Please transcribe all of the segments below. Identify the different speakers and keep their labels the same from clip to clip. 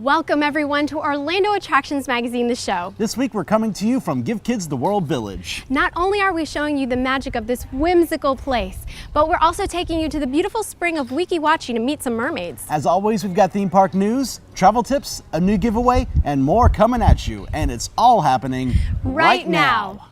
Speaker 1: Welcome everyone to Orlando Attractions Magazine, the show.
Speaker 2: This week we're coming to you from Give Kids the World Village.
Speaker 1: Not only are we showing you the magic of this whimsical place, but we're also taking you to the beautiful spring of Weeki Wachee to meet some mermaids.
Speaker 2: As always, we've got theme park news, travel tips, a new giveaway, and more coming at you. And it's all happening right now.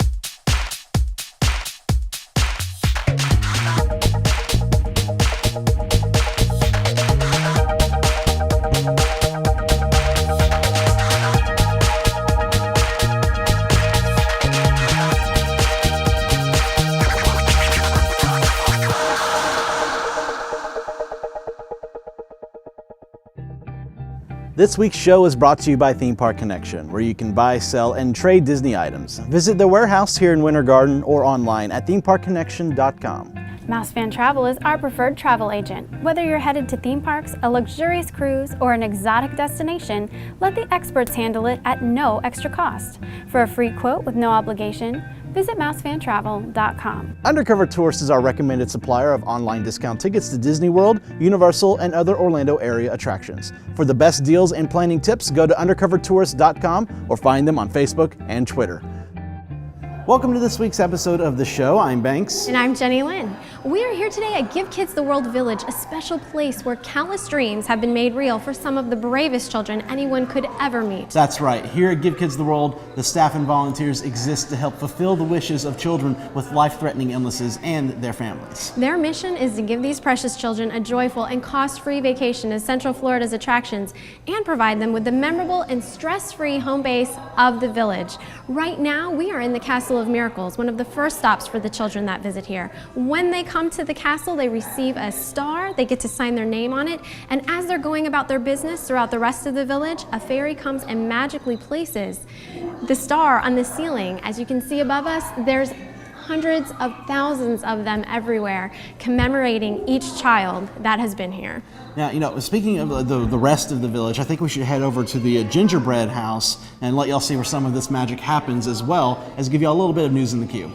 Speaker 2: This week's show is brought to you by Theme Park Connection, where you can buy, sell, and trade Disney items. Visit their warehouse here in Winter Garden or online at themeparkconnection.com.
Speaker 1: Mouse Fan Travel is our preferred travel agent. Whether you're headed to theme parks, a luxurious cruise, or an exotic destination, let the experts handle it at no extra cost. For a free quote with no obligation, visit mousefantravel.com.
Speaker 2: Undercover Tourist is our recommended supplier of online discount tickets to Disney World, Universal, and other Orlando area attractions. For the best deals and planning tips, go to undercovertourist.com or find them on Facebook and Twitter. Welcome to this week's episode of the show. I'm Banks.
Speaker 1: And I'm JeniLynn. We are here today at Give Kids the World Village, a special place where countless dreams have been made real for some of the bravest children anyone could ever meet.
Speaker 2: That's right. Here at Give Kids the World, the staff and volunteers exist to help fulfill the wishes of children with life-threatening illnesses and their families.
Speaker 1: Their mission is to give these precious children a joyful and cost-free vacation to Central Florida's attractions and provide them with the memorable and stress-free home base of the village. Right now, we are in the Castle of Miracles, one of the first stops for the children that visit here. When they come to the castle, they receive a star, they get to sign their name on it, and as they're going about their business throughout the rest of the village, a fairy comes and magically places the star on the ceiling. As you can see above us, there's hundreds of thousands of them everywhere, commemorating each child that has been here.
Speaker 2: Now, speaking of the rest of the village, I think we should head over to the gingerbread house and let y'all see where some of this magic happens, as well as give y'all a little bit of news in the queue.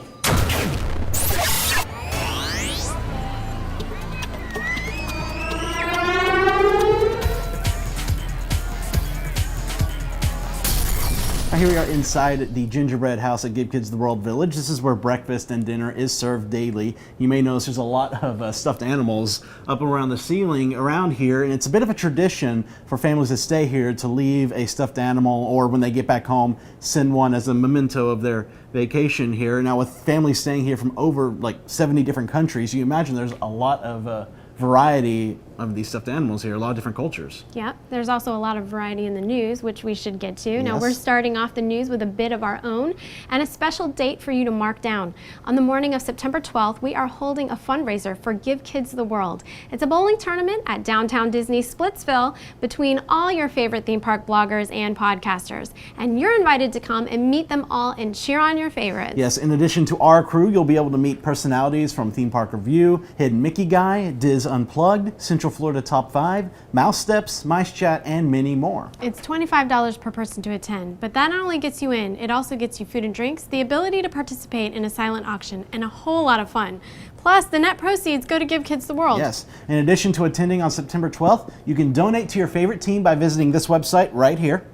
Speaker 2: Here we are inside the gingerbread house at Give Kids the World Village. This is where breakfast and dinner is served daily. You may notice there's a lot of stuffed animals up around the ceiling around here, and it's a bit of a tradition for families that stay here to leave a stuffed animal, or when they get back home, send one as a memento of their vacation here. Now, with families staying here from over like 70 different countries, you imagine there's a lot of variety of these stuffed animals here, a lot of different cultures.
Speaker 1: Yeah, there's also a lot of variety in the news, which we should get to. Now,
Speaker 2: Yes.
Speaker 1: we're starting off the news with a bit of our own and a special date for you to mark down. On the morning of September 12th, we are holding a fundraiser for Give Kids the World. It's a bowling tournament at Downtown Disney Splitsville between all your favorite theme park bloggers and podcasters. And you're invited to come and meet them all and cheer on your favorites.
Speaker 2: Yes, in addition to our crew, you'll be able to meet personalities from Theme Park Review, Hidden Mickey Guy, Diz Unplugged, Central Florida Top 5, Mouse Steps, Mice Chat, and many more.
Speaker 1: It's $25 per person to attend, but that not only gets you in, it also gets you food and drinks, the ability to participate in a silent auction, and a whole lot of fun. Plus, the net proceeds go to Give Kids the World.
Speaker 2: Yes, in addition to attending on September 12th, you can donate to your favorite team by visiting this website right here.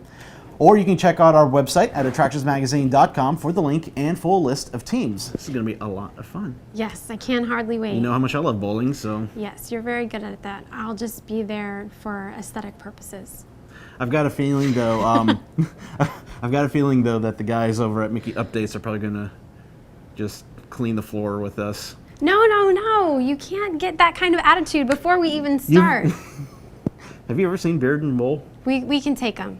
Speaker 2: Or you can check out our website at attractionsmagazine.com for the link and full list of teams. This is going to be a lot of fun.
Speaker 1: Yes, I can hardly wait.
Speaker 2: You know how much I love bowling, so.
Speaker 1: Yes, you're very good at that. I'll just be there for aesthetic purposes.
Speaker 2: I've got a feeling though, that the guys over at Mickey Updates are probably going to just clean the floor with us.
Speaker 1: No, you can't get that kind of attitude before we even start.
Speaker 2: Have you ever seen Beard and Bowl?
Speaker 1: We can take them.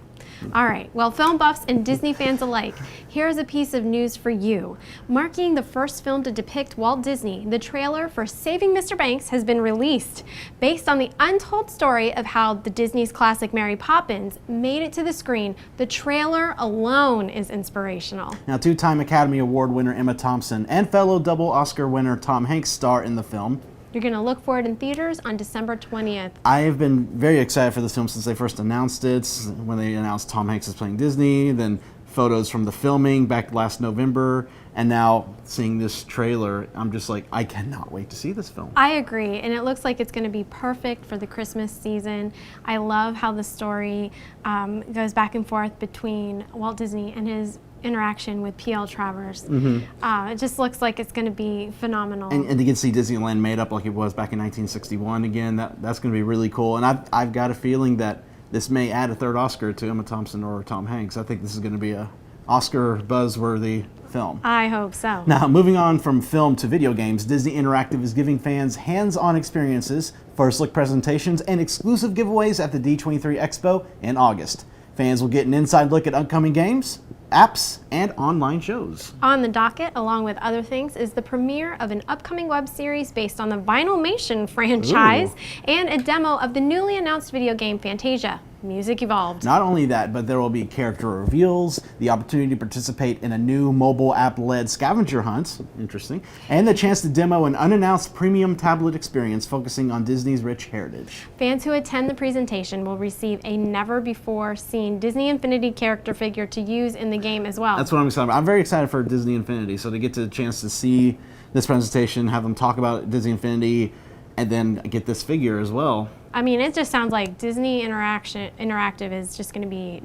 Speaker 1: All right, well, film buffs and Disney fans alike, here's a piece of news for you. Marking the first film to depict Walt Disney, the trailer for Saving Mr. Banks has been released. Based on the untold story of how the Disney's classic Mary Poppins made it to the screen, the trailer alone is inspirational.
Speaker 2: Now, two-time Academy Award winner Emma Thompson and fellow double Oscar winner Tom Hanks star in the film.
Speaker 1: You're going to look for it in theaters on December 20th.
Speaker 2: I have been very excited for this film since they first announced it, when they announced Tom Hanks is playing Disney, then photos from the filming back last November, and now seeing this trailer, I'm just like, I cannot wait to see this film.
Speaker 1: I agree, and it looks like it's going to be perfect for the Christmas season. I love how the story goes back and forth between Walt Disney and his interaction with P.L. Travers. It just looks like it's going to be phenomenal.
Speaker 2: And to get to see Disneyland made up like it was back in 1961 again, that's going to be really cool. And I've got a feeling that this may add a third Oscar to Emma Thompson or Tom Hanks. I think this is going to be a Oscar buzzworthy film.
Speaker 1: I hope so.
Speaker 2: Now, moving on from film to video games, Disney Interactive is giving fans hands-on experiences, first look presentations, and exclusive giveaways at the D23 Expo in August. Fans will get an inside look at upcoming games, apps, and online shows.
Speaker 1: On the docket, along with other things, is the premiere of an upcoming web series based on the Vinylmation franchise and a demo of the newly announced video game Fantasia. Music Evolved.
Speaker 2: Not only that, but there will be character reveals, the opportunity to participate in a new mobile app-led scavenger hunt, interesting, and the chance to demo an unannounced premium tablet experience focusing on Disney's rich heritage.
Speaker 1: Fans who attend the presentation will receive a never-before-seen Disney Infinity character figure to use in the game as well.
Speaker 2: That's what I'm excited about. I'm very excited for Disney Infinity, so to get the chance to see this presentation, have them talk about Disney Infinity, and then get this figure as well.
Speaker 1: I mean, it just sounds like Disney Interactive is just going to be,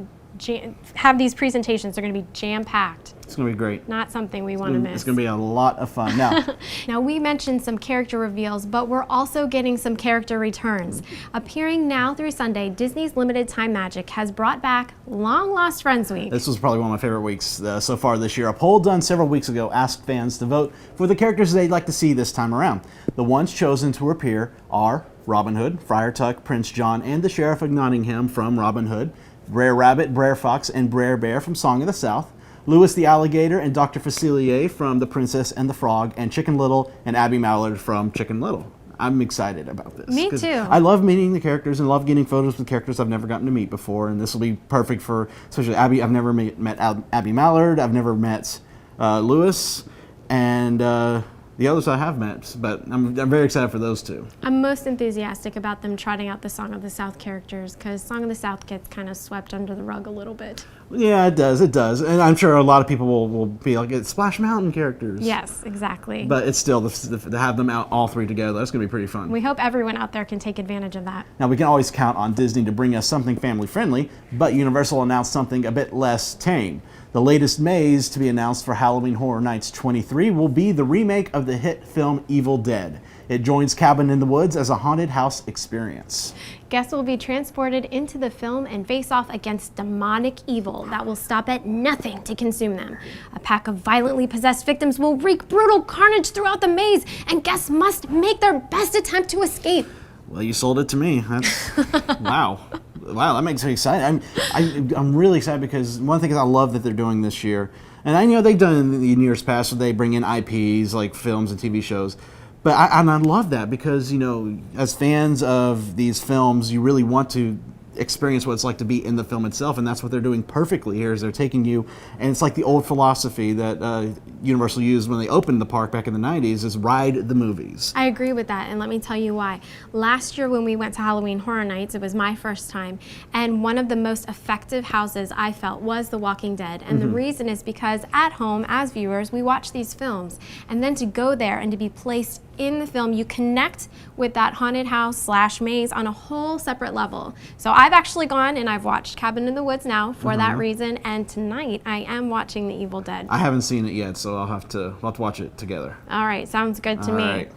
Speaker 1: have these presentations, they're going to be jam-packed.
Speaker 2: It's going to be great.
Speaker 1: Not something we want to miss.
Speaker 2: It's going to be a lot of fun.
Speaker 1: Now, we mentioned some character reveals, but we're also getting some character returns. Appearing now through Sunday, Disney's Limited Time Magic has brought back Long Lost Friends Week.
Speaker 2: This was probably one of my favorite weeks so far this year. A poll done several weeks ago asked fans to vote for the characters they'd like to see this time around. The ones chosen to appear are Robin Hood, Friar Tuck, Prince John, and the Sheriff of Nottingham from Robin Hood, Brer Rabbit, Brer Fox, and Brer Bear from Song of the South, Louis the Alligator and Dr. Facilier from The Princess and the Frog, and Chicken Little and Abby Mallard from Chicken Little. I'm excited about this.
Speaker 1: Me too.
Speaker 2: I love meeting the characters and love getting photos with characters I've never gotten to meet before, and this will be perfect for, especially Abby. I've never met Abby Mallard. I've never met Louis, and the others I have met, but I'm very excited for those two.
Speaker 1: I'm most enthusiastic about them trotting out the Song of the South characters, because Song of the South gets kind of swept under the rug a little bit.
Speaker 2: Yeah, it does. And I'm sure a lot of people will be like, it's Splash Mountain characters.
Speaker 1: Yes, exactly.
Speaker 2: But it's still, to have them out all three together, that's going to be pretty fun.
Speaker 1: We hope everyone out there can take advantage of that.
Speaker 2: Now, we can always count on Disney to bring us something family-friendly, but Universal announced something a bit less tame. The latest maze to be announced for Halloween Horror Nights 23 will be the remake of the hit film Evil Dead. It joins Cabin in the Woods as a haunted house experience.
Speaker 1: Guests will be transported into the film and face off against demonic evil that will stop at nothing to consume them. A pack of violently possessed victims will wreak brutal carnage throughout the maze, and guests must make their best attempt to escape.
Speaker 2: Well, you sold it to me. That's wow. Wow, that makes me excited. I'm really excited because one of the things I love that they're doing this year, and I know they've done in years past where they bring in IPs like films and TV shows, but I love that because, you know, as fans of these films, you really want to experience what it's like to be in the film itself, and that's what they're doing perfectly here is they're taking you, and it's like the old philosophy that Universal used when they opened the park back in the 90s is ride the movies.
Speaker 1: I agree with that, and let me tell you why. Last year when we went to Halloween Horror Nights, it was my first time, and one of the most effective houses I felt was The Walking Dead, and the reason is because at home, as viewers, we watch these films, and then to go there and to be placed in the film, you connect with that haunted house / maze on a whole separate level. So I've actually gone and I've watched Cabin in the Woods now for that reason, and tonight I am watching The Evil Dead.
Speaker 2: I haven't seen it yet, so we'll have to watch it together.
Speaker 1: All right, sounds good to me.
Speaker 2: Right.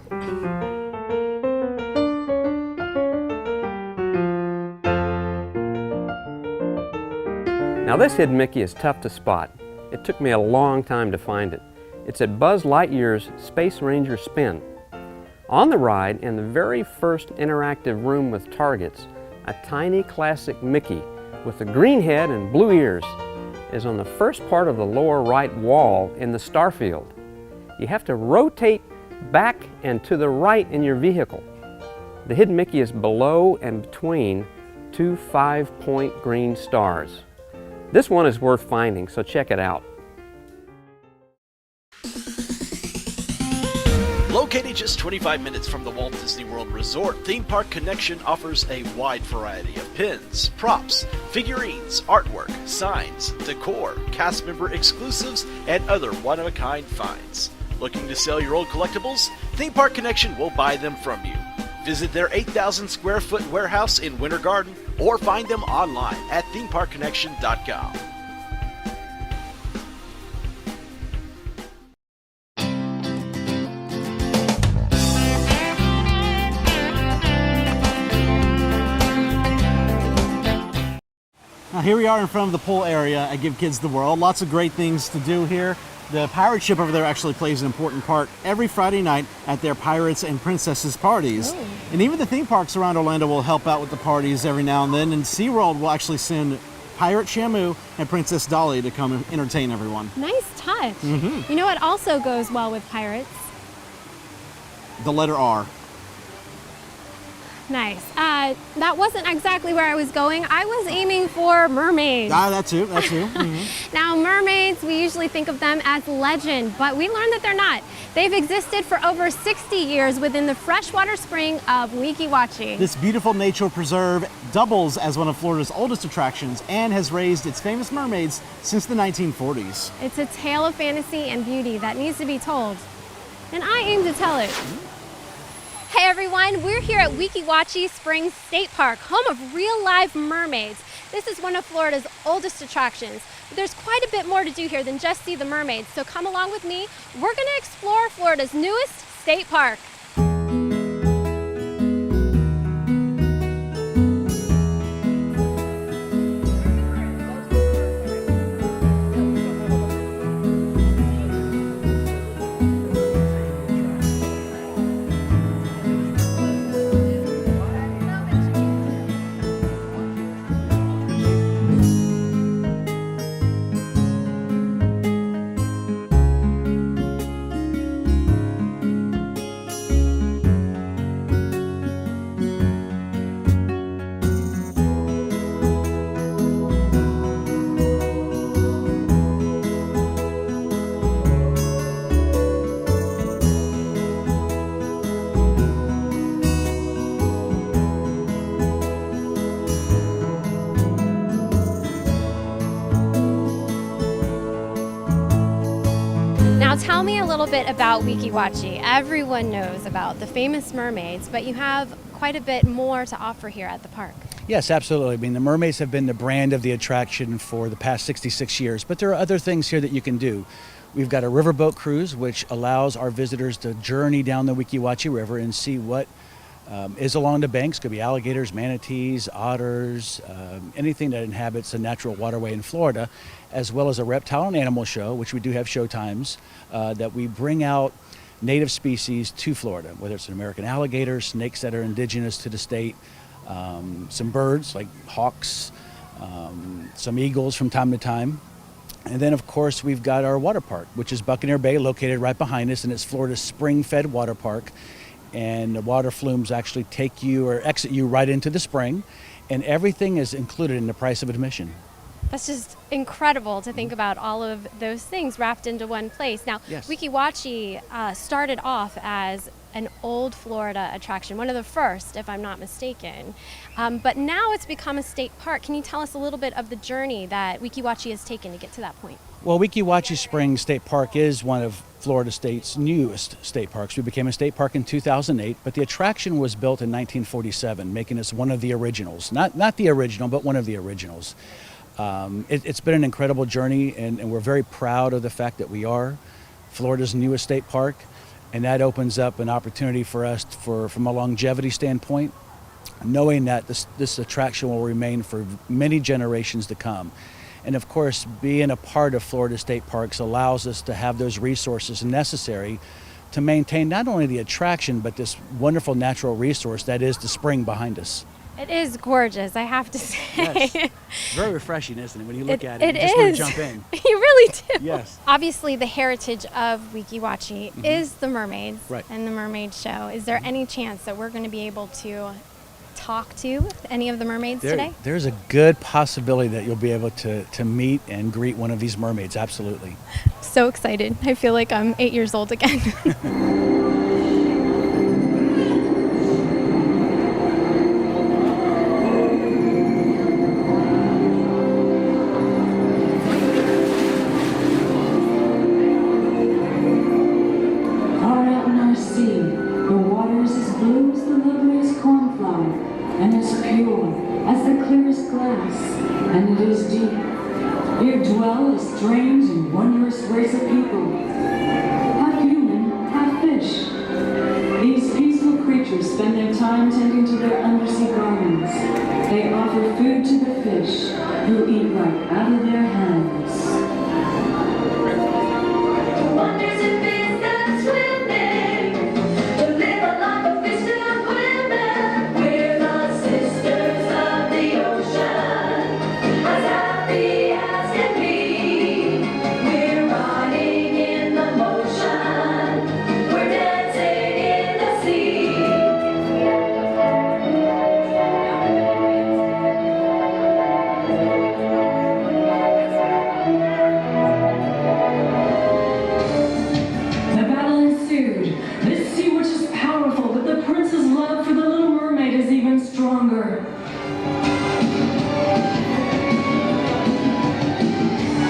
Speaker 3: Now this hidden Mickey is tough to spot. It took me a long time to find it. It's at Buzz Lightyear's Space Ranger Spin. On the ride, in the very first interactive room with targets, a tiny classic Mickey with a green head and blue ears is on the first part of the lower right wall in the starfield. You have to rotate back and to the right in your vehicle. The hidden Mickey is below and between two 5-point green stars. This one is worth finding, so check it out.
Speaker 4: Located just 25 minutes from the Walt Disney World Resort, Theme Park Connection offers a wide variety of pins, props, figurines, artwork, signs, decor, cast member exclusives, and other one-of-a-kind finds. Looking to sell your old collectibles? Theme Park Connection will buy them from you. Visit their 8,000 square foot warehouse in Winter Garden or find them online at themeparkconnection.com.
Speaker 2: Now here we are in front of the pool area at Give Kids the World. Lots of great things to do here. The pirate ship over there actually plays an important part every Friday night at their Pirates and Princesses parties.
Speaker 1: Ooh.
Speaker 2: And even the theme parks around Orlando will help out with the parties every now and then. And SeaWorld will actually send Pirate Shamu and Princess Dolly to come and entertain everyone.
Speaker 1: Nice touch. You know what also goes well with pirates?
Speaker 2: The letter R.
Speaker 1: Nice. That wasn't exactly where I was going. I was aiming for mermaids.
Speaker 2: Ah, that too.
Speaker 1: Now, mermaids, we usually think of them as legend, but we learned that they're not. They've existed for over 60 years within the freshwater spring of Weeki Wachee.
Speaker 2: This beautiful nature preserve doubles as one of Florida's oldest attractions and has raised its famous mermaids since the 1940s.
Speaker 1: It's a tale of fantasy and beauty that needs to be told, and I aim to tell it. Hey everyone, we're here at Weeki Wachee Springs State Park, home of real live mermaids. This is one of Florida's oldest attractions, but there's quite a bit more to do here than just see the mermaids, so come along with me. We're gonna explore Florida's newest state park. Now tell me a little bit about Weeki Wachee. Everyone knows about the famous mermaids, but you have quite a bit more to offer here at the park.
Speaker 5: Yes, absolutely. I mean, the mermaids have been the brand of the attraction for the past 66 years, but there are other things here that you can do. We've got a riverboat cruise, which allows our visitors to journey down the Weeki Wachee River and see what is along the banks. Could be alligators, manatees, otters, anything that inhabits a natural waterway in Florida, as well as a reptile and animal show, which we do have show times, that we bring out native species to Florida, whether it's an American alligator, snakes that are indigenous to the state, some birds like hawks, some eagles from time to time. And then, of course, we've got our water park, which is Buccaneer Bay, located right behind us, and it's Florida's spring-fed water park. And the water flumes actually take you or exit you right into the spring, and everything is included in the price of admission.
Speaker 1: That's just incredible to think about all of those things wrapped into one place. Now,
Speaker 5: Yes.
Speaker 1: Weeki Wachee started off as an old Florida attraction, one of the first, if I'm not mistaken. But now it's become a state park. Can you tell us a little bit of the journey that Weeki Wachee has taken to get to that point?
Speaker 5: Well, Weeki Wachee Springs State Park is one of Florida State's newest state parks. We became a state park in 2008, but the attraction was built in 1947, making us one of the originals. Not the original, but one of the originals. It's been an incredible journey, and we're very proud of the fact that we are Florida's newest state park, and that opens up an opportunity for us from a longevity standpoint, knowing that this attraction will remain for many generations to come. And of course, being a part of Florida State Parks allows us to have those resources necessary to maintain not only the attraction, but this wonderful natural resource that is the spring behind us.
Speaker 1: It is gorgeous, I have to say.
Speaker 5: Yes. Very refreshing, isn't it? When you look at it,
Speaker 1: It
Speaker 5: you just want
Speaker 1: is.
Speaker 5: to jump in.
Speaker 1: You really do.
Speaker 5: Yes.
Speaker 1: Obviously, the heritage of Weeki Wachee is the mermaids
Speaker 5: Right.
Speaker 1: and the mermaid show. Is there any chance that we're going to be able to talk to any of the mermaids today?
Speaker 5: There's a good possibility that you'll be able to meet and greet one of these mermaids, absolutely.
Speaker 1: So excited. I feel like I'm 8 years old again.
Speaker 6: pure as the clearest glass, and it is deep. Here dwell a strange and wondrous race of people, half human, half fish. These peaceful creatures spend their time tending to their undersea gardens. They offer food to the fish, who eat right out of their hands. Wonders of fish that swimming, to live a life of fish and women. We're the sisters of the ocean, as happy as can be. We're riding in the motion, we're dancing in the sea. The battle ensued. This sea witch is powerful, but the prince's love for the little mermaid is even stronger.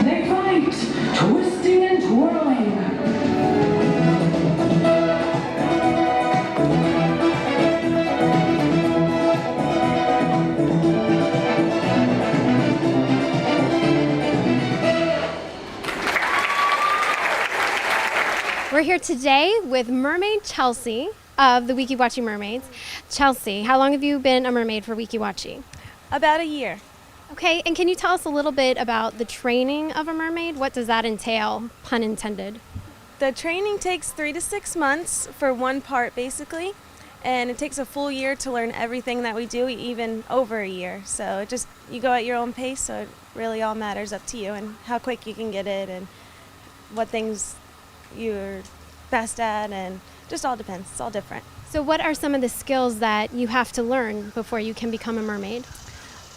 Speaker 6: They fight, twisting and twirling.
Speaker 1: We're here today with Mermaid Chelsea of the Weeki Wachee Mermaids. Chelsea, how long have you been a mermaid for Weeki Wachee?
Speaker 7: About a year.
Speaker 1: Okay, and can you tell us a little bit about the training of a mermaid? What does that entail, pun intended?
Speaker 7: The training takes 3 to 6 months for one part basically, and it takes a full year to learn everything that we do, even over a year. So it just, you go at your own pace, so it really all matters up to you and how quick you can get it and what things you're best at, and just all depends. It's all different.
Speaker 1: So what are some of the skills that you have to learn before you can become a mermaid?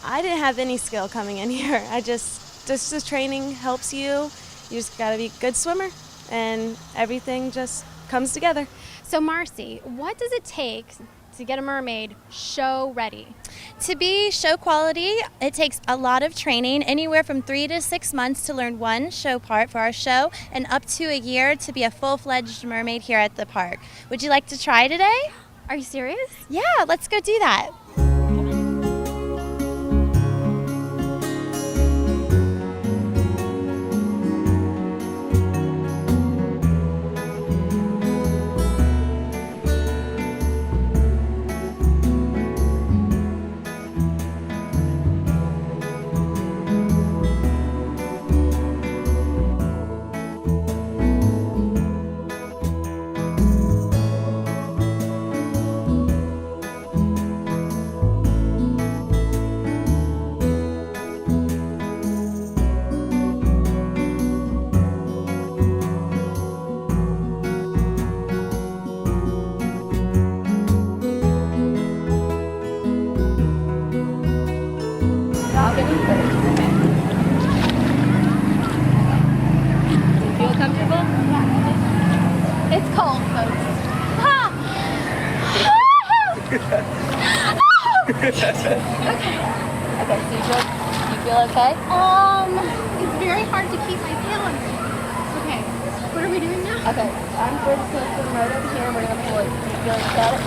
Speaker 7: I didn't have any skill coming in here. Just the training helps you. You just gotta be a good swimmer and everything just comes together.
Speaker 1: So Marcy, what does it take to get a mermaid show ready?
Speaker 8: To be show quality, it takes a lot of training, anywhere from 3 to 6 months to learn one show part for our show, and up to a year to be a full-fledged mermaid here at the park. Would you like to try today?
Speaker 1: Are you serious?
Speaker 8: Yeah, let's go do that.
Speaker 1: It's cold, folks. Ah!
Speaker 9: Okay, so you feel okay?
Speaker 1: It's very hard to keep my balance. Okay, what are we doing now?
Speaker 9: Okay, we're just going to swim right over here and we're going to pull it. You feel like you got it?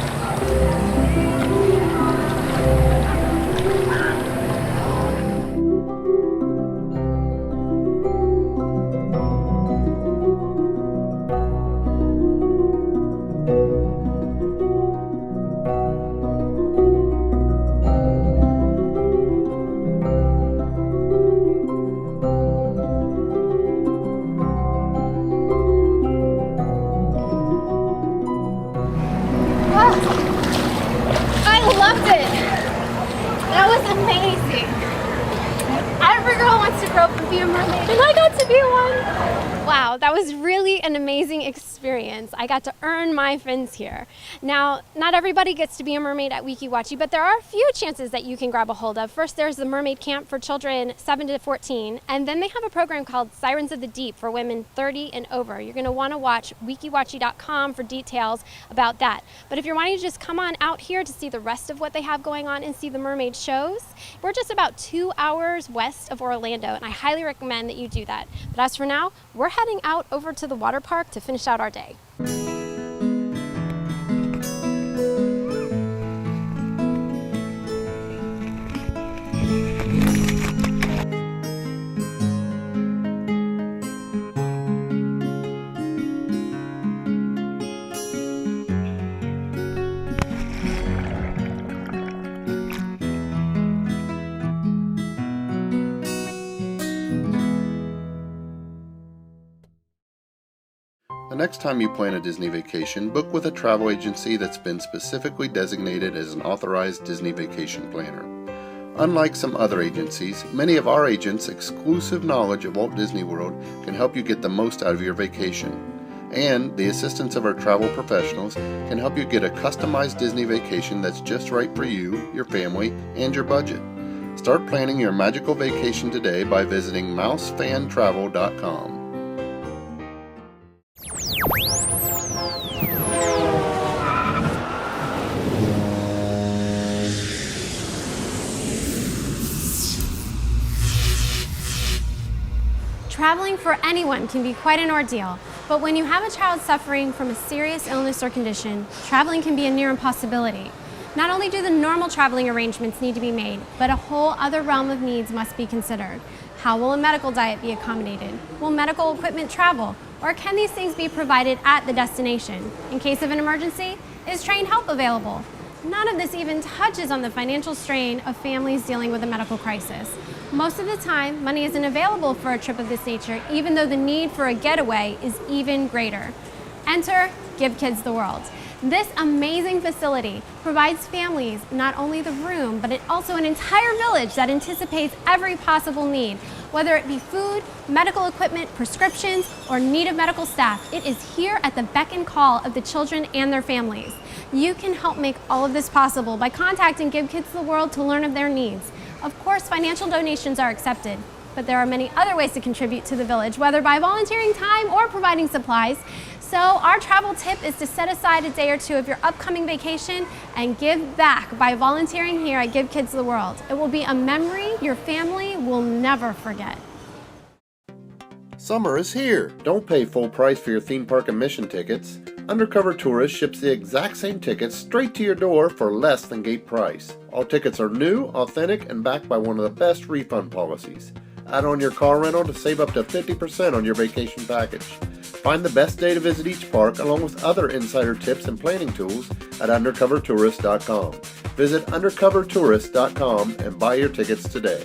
Speaker 1: I loved it. That was amazing. Every girl wants to grow up and be a mermaid, and I got to be one. Wow, that was really an amazing experience. I got to earn my fins here. Now, not everybody gets to be a mermaid at Weeki Wachee, but there are a few chances that you can grab a hold of. First, there's the mermaid camp for children 7 to 14, and then they have a program called Sirens of the Deep for women 30 and over. You're going to want to watch weekiwachee.com for details about that. But if you're wanting to just come on out here to see the rest of what they have going on and see the mermaid shows, we're just about 2 hours west of Orlando, and I highly recommend that you do that. But as for now, we're heading out over to the water park to finish out our day.
Speaker 10: next time you plan a Disney vacation, book with a travel agency that's been specifically designated as an authorized Disney vacation planner. Unlike some other agencies, many of our agents' exclusive knowledge of Walt Disney World can help you get the most out of your vacation. And the assistance of our travel professionals can help you get a customized Disney vacation that's just right for you, your family, and your budget. Start planning your magical vacation today by visiting mousefantravel.com.
Speaker 1: Traveling for anyone can be quite an ordeal, but when you have a child suffering from a serious illness or condition, traveling can be a near impossibility. Not only do the normal traveling arrangements need to be made, but a whole other realm of needs must be considered. How will a medical diet be accommodated? Will medical equipment travel? Or can these things be provided at the destination? In case of an emergency, is trained help available? None of this even touches on the financial strain of families dealing with a medical crisis. Most of the time, money isn't available for a trip of this nature, even though the need for a getaway is even greater. Enter Give Kids the World. This amazing facility provides families not only the room, but also an entire village that anticipates every possible need. Whether it be food, medical equipment, prescriptions, or need of medical staff, it is here at the beck and call of the children and their families. You can help make all of this possible by contacting Give Kids the World to learn of their needs. Of course, financial donations are accepted, but there are many other ways to contribute to the village, whether by volunteering time or providing supplies. So our travel tip is to set aside a day or two of your upcoming vacation and give back by volunteering here at Give Kids the World. It will be a memory your family will never forget.
Speaker 10: Summer is here. Don't pay full price for your theme park admission tickets. Undercover Tourist ships the exact same tickets straight to your door for less than gate price. All tickets are new, authentic, and backed by one of the best refund policies. Add on your car rental to save up to 50% on your vacation package. Find the best day to visit each park along with other insider tips and planning tools at undercovertourist.com. Visit undercovertourist.com and buy your tickets today.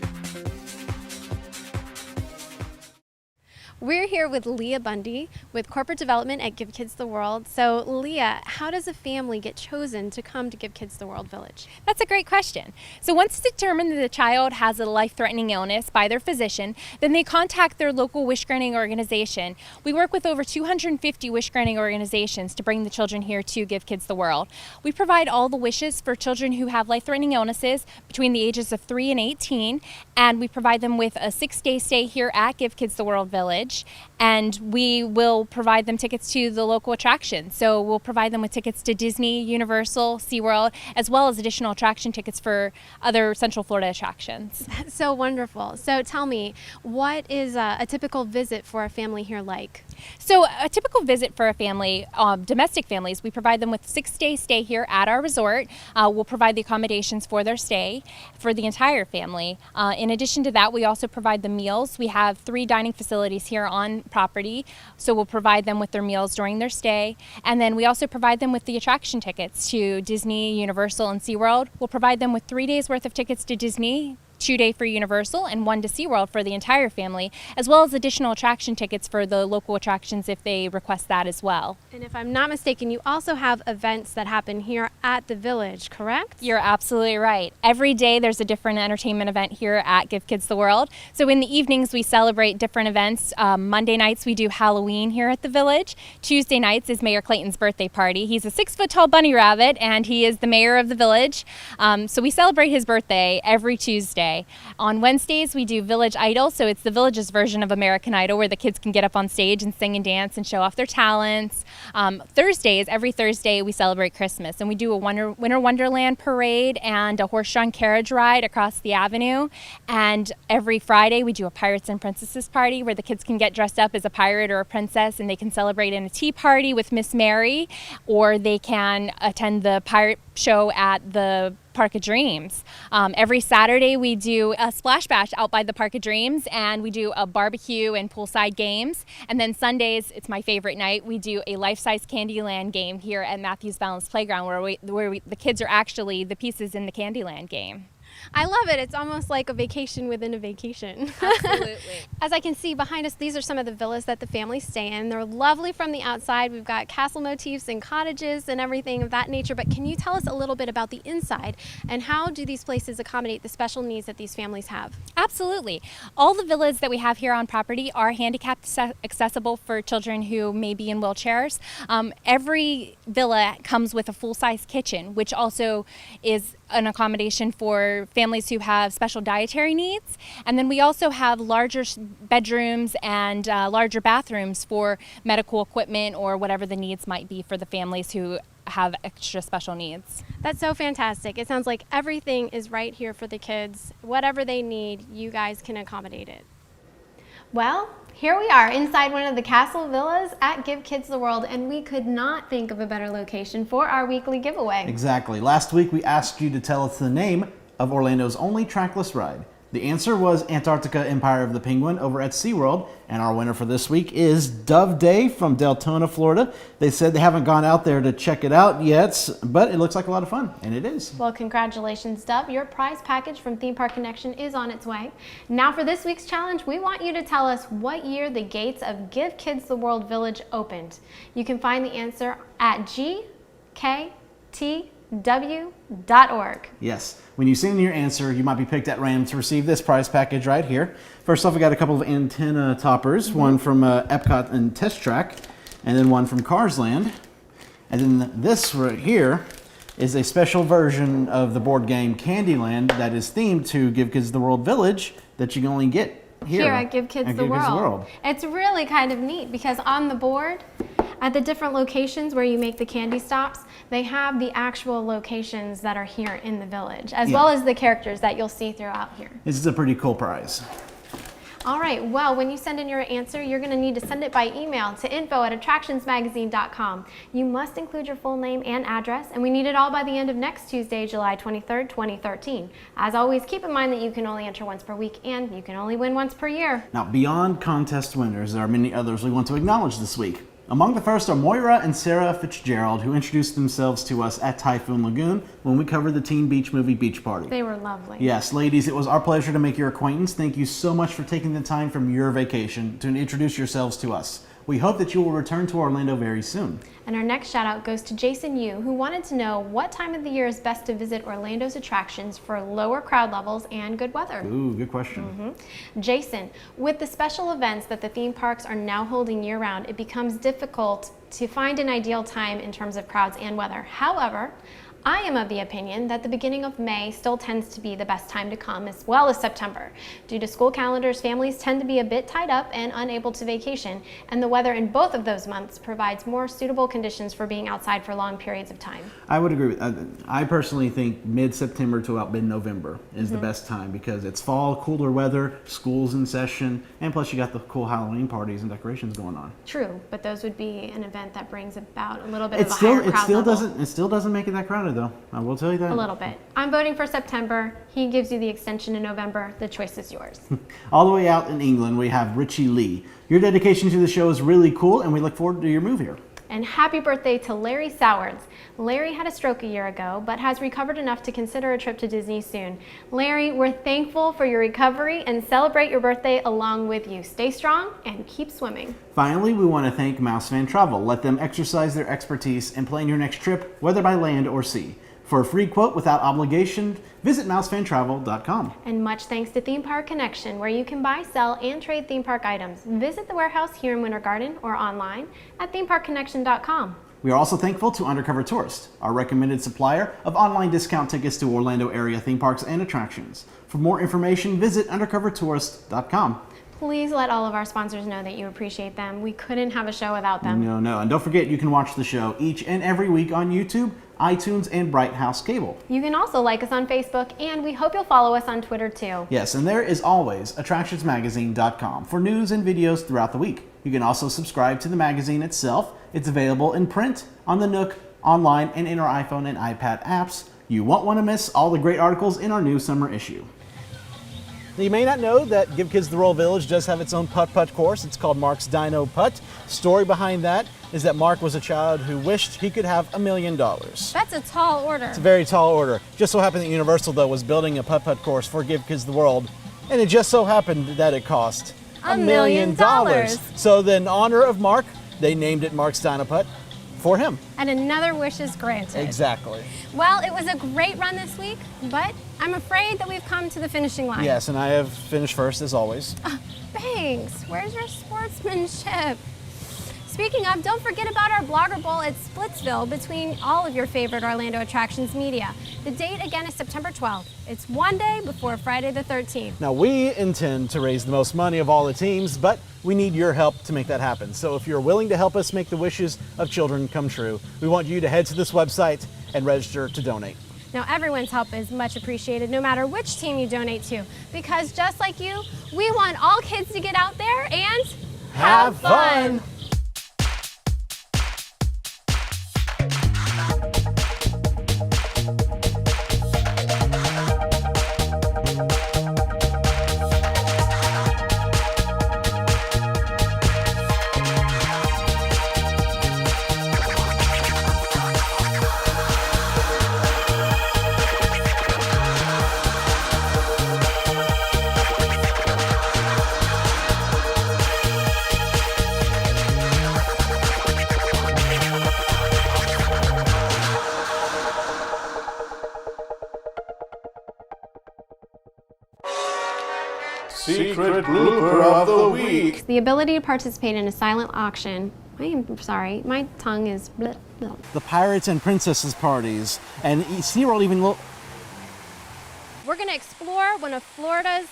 Speaker 1: We're here with Leah Bundy with Corporate Development at Give Kids the World. So Leah, how does a family get chosen to come to Give Kids the World Village?
Speaker 11: That's a great question. So once it's determined that the child has a life-threatening illness by their physician, then they contact their local wish-granting organization. We work with over 250 wish-granting organizations to bring the children here to Give Kids the World. We provide all the wishes for children who have life-threatening illnesses between the ages of 3 and 18, and we provide them with a 6-day stay here at Give Kids the World Village. And we will provide them tickets to the local attractions. So we'll provide them with tickets to Disney, Universal, SeaWorld, as well as additional attraction tickets for other Central Florida attractions.
Speaker 1: That's so wonderful. So tell me, what is a typical visit for a family here like?
Speaker 11: So a typical visit for a family, domestic families, we provide them with 6-day stay here at our resort. We'll provide the accommodations for their stay for the entire family. In addition to that, we also provide the meals. We have 3 dining facilities here on property, so we'll provide them with their meals during their stay. And then we also provide them with the attraction tickets to Disney, Universal, and SeaWorld. We'll provide them with 3 days worth of tickets to Disney, 2-day for Universal, and 1 to SeaWorld for the entire family, as well as additional attraction tickets for the local attractions if they request that as well.
Speaker 1: And if I'm not mistaken, you also have events that happen here at the village, correct?
Speaker 11: You're absolutely right. Every day there's a different entertainment event here at Give Kids the World. So in the evenings we celebrate different events. Monday nights we do Halloween here at the village. Tuesday nights is Mayor Clayton's birthday party. He's a 6-foot-tall bunny rabbit and he is the mayor of the village. So we celebrate his birthday every Tuesday. On Wednesdays, we do Village Idol, so it's the village's version of American Idol where the kids can get up on stage and sing and dance and show off their talents. Every Thursday, we celebrate Christmas, and we do a Winter Wonderland parade and a horse-drawn carriage ride across the avenue. And every Friday, we do a Pirates and Princesses party where the kids can get dressed up as a pirate or a princess, and they can celebrate in a tea party with Miss Mary, or they can attend the pirate show at the Park of Dreams. Every Saturday we do a splash bash out by the Park of Dreams, and we do a barbecue and poolside games. And then Sundays, it's my favorite night, we do a life-size Candyland game here at Matthews Balance Playground where the kids are actually the pieces in the Candyland game.
Speaker 1: I love it. It's almost like a vacation within a vacation.
Speaker 11: Absolutely.
Speaker 1: As I can see behind us, these are some of the villas that the families stay in. They're lovely from the outside. We've got castle motifs and cottages and everything of that nature. But can you tell us a little bit about the inside and how do these places accommodate the special needs that these families have?
Speaker 11: Absolutely. All the villas that we have here on property are handicapped accessible for children who may be in wheelchairs. Every villa comes with a full-size kitchen, which also is an accommodation for families who have special dietary needs. And then we also have larger bedrooms and larger bathrooms for medical equipment or whatever the needs might be for the families who have extra special needs.
Speaker 1: That's so fantastic. It sounds like everything is right here for the kids. Whatever they need, you guys can accommodate it. Well, here we are inside one of the castle villas at Give Kids the World, and we could not think of a better location for our weekly giveaway.
Speaker 2: Exactly. Last week we asked you to tell us the name of Orlando's only trackless ride. The answer was Antarctica Empire of the Penguin over at SeaWorld, and our winner for this week is Dove Day from Deltona, Florida. They said they haven't gone out there to check it out yet, but it looks like a lot of fun, and it is.
Speaker 1: Well, congratulations, Dove. Your prize package from Theme Park Connection is on its way. Now for this week's challenge, we want you to tell us what year the gates of Give Kids the World Village opened. You can find the answer at gktw.org.
Speaker 2: Yes. When you send in your answer, you might be picked at random to receive this prize package right here. First off, we got a couple of antenna toppers, one from Epcot and Test Track, and then one from Cars Land. And then this right here is a special version of the board game Candyland that is themed to Give Kids the World Village that you can only get here
Speaker 1: at Give Kids the World. It's really kind of neat because on the board, at the different locations where you make the candy stops, they have the actual locations that are here in the village, as well as the characters that you'll see throughout here.
Speaker 2: This is a pretty cool prize.
Speaker 1: All right, well, when you send in your answer, you're going to need to send it by email to info@attractionsmagazine.com. You must include your full name and address, and we need it all by the end of next Tuesday, July 23rd, 2013. As always, keep in mind that you can only enter once per week, and you can only win once per year.
Speaker 2: Now, beyond contest winners, there are many others we want to acknowledge this week. Among the first are Moira and Sarah Fitzgerald, who introduced themselves to us at Typhoon Lagoon when we covered the Teen Beach Movie Beach Party.
Speaker 1: They were lovely.
Speaker 2: Yes, ladies, it was our pleasure to make your acquaintance. Thank you so much for taking the time from your vacation to introduce yourselves to us. We hope that you will return to Orlando very soon.
Speaker 1: And our next shout out goes to Jason Yu, who wanted to know what time of the year is best to visit Orlando's attractions for lower crowd levels and good weather.
Speaker 2: Ooh, good question.
Speaker 1: Jason, with the special events that the theme parks are now holding year round, it becomes difficult to find an ideal time in terms of crowds and weather. However, I am of the opinion that the beginning of May still tends to be the best time to come, as well as September. Due to school calendars, families tend to be a bit tied up and unable to vacation, and the weather in both of those months provides more suitable conditions for being outside for long periods of time.
Speaker 2: I would agree with I personally think mid-September to about mid-November is the best time because it's fall, cooler weather, school's in session, and plus you got the cool Halloween parties and decorations going on.
Speaker 1: True, but those would be an event that brings about a little bit of a higher crowd level.
Speaker 2: It still doesn't make it that crowded though. I will tell you that.
Speaker 1: A little bit. I'm voting for September. He gives you the extension in November. The choice is yours.
Speaker 2: All the way out in England, we have Richie Lee. Your dedication to the show is really cool, and we look forward to your move here.
Speaker 1: And happy birthday to Larry Sowards. Larry had a stroke a year ago, but has recovered enough to consider a trip to Disney soon. Larry, we're thankful for your recovery and celebrate your birthday along with you. Stay strong and keep swimming.
Speaker 2: Finally, we want to thank Mouse Fan Travel. Let them exercise their expertise and plan your next trip, whether by land or sea. For a free quote without obligation, visit mousefantravel.com.
Speaker 1: And much thanks to Theme Park Connection, where you can buy, sell, and trade theme park items. Visit the warehouse here in Winter Garden or online at themeparkconnection.com.
Speaker 2: We are also thankful to Undercover Tourist, our recommended supplier of online discount tickets to Orlando area theme parks and attractions. For more information, visit undercovertourist.com.
Speaker 1: Please let all of our sponsors know that you appreciate them. We couldn't have a show without them.
Speaker 2: No. And don't forget, you can watch the show each and every week on YouTube, iTunes, and Bright House Cable.
Speaker 1: You can also like us on Facebook, and we hope you'll follow us on Twitter too.
Speaker 2: Yes, and there is always attractionsmagazine.com for news and videos throughout the week. You can also subscribe to the magazine itself. It's available in print, on the Nook, online, and in our iPhone and iPad apps. You won't want to miss all the great articles in our new summer issue. Now, you may not know that Give Kids the World Village does have its own putt-putt course. It's called Mark's Dino Putt. Story behind that is that Mark was a child who wished he could have $1 million.
Speaker 1: That's a tall order.
Speaker 2: It's a very tall order. Just so happened that Universal, though, was building a putt-putt course for Give Kids the World, and it just so happened that it cost $1 million. So then, in honor of Mark, they named it Mark's Dino Putt for him.
Speaker 1: And another wish is granted.
Speaker 2: Exactly.
Speaker 1: Well, it was a great run this week, but I'm afraid that we've come to the finishing line.
Speaker 2: Yes, and I have finished first as always.
Speaker 1: Thanks. Where's your sportsmanship? Speaking of, don't forget about our Blogger Bowl at Splitsville between all of your favorite Orlando Attractions media. The date again is September 12th. It's one day before Friday the 13th.
Speaker 2: Now, we intend to raise the most money of all the teams, but we need your help to make that happen. So if you're willing to help us make the wishes of children come true, we want you to head to this website and register to donate.
Speaker 1: Now, everyone's help is much appreciated, no matter which team you donate to, because just like you, we want all kids to get out there and
Speaker 2: have fun.
Speaker 12: Secret blooper of the week.
Speaker 1: The ability to participate in a silent auction. I am sorry, my tongue is bleh, bleh.
Speaker 2: The Pirates and Princesses parties, and SeaWorld even
Speaker 1: We're gonna explore one of Florida's,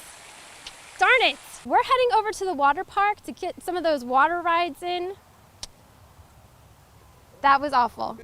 Speaker 1: darn it! We're heading over to the water park to get some of those water rides in. That was awful.